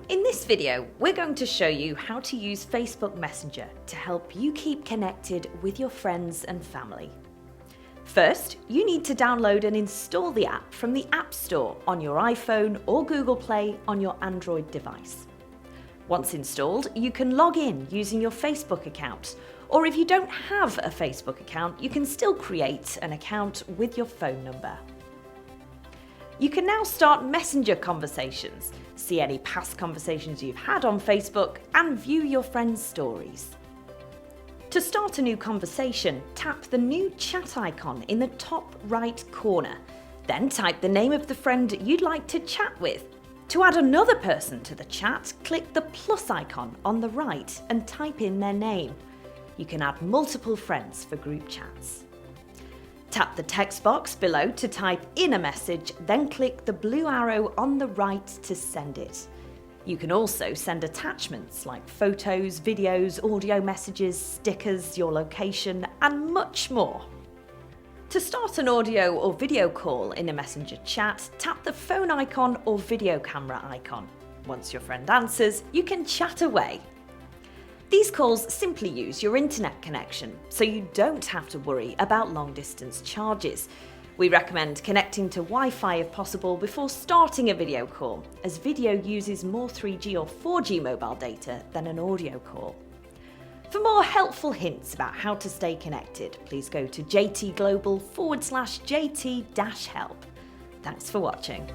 In this video, we're going to show you how to use Facebook Messenger to help you keep connected with your friends and family. First, you need to download and install the app from the App Store on your iPhone or Google Play on your Android device. Once installed, you can log in using your Facebook account, or if you don't have a Facebook account, you can still create an account with your phone number. You can now start Messenger conversations, see any past conversations you've had on Facebook, and view your friends' stories. To start a new conversation, tap the new chat icon in the top right corner. Then type the name of the friend you'd like to chat with. To add another person to the chat, click the plus icon on the right and type in their name. You can add multiple friends for group chats. Tap the text box below to type in a message, then click the blue arrow on the right to send it. You can also send attachments like photos, videos, audio messages, stickers, your location, and much more. To start an audio or video call in a Messenger chat, tap the phone icon or video camera icon. Once your friend answers, you can chat away. These calls simply use your internet connection, so you don't have to worry about long-distance charges. We recommend connecting to Wi-Fi if possible before starting a video call, as video uses more 3G or 4G mobile data than an audio call. For more helpful hints about how to stay connected, please go to jtglobal/jt-help. Thanks for watching.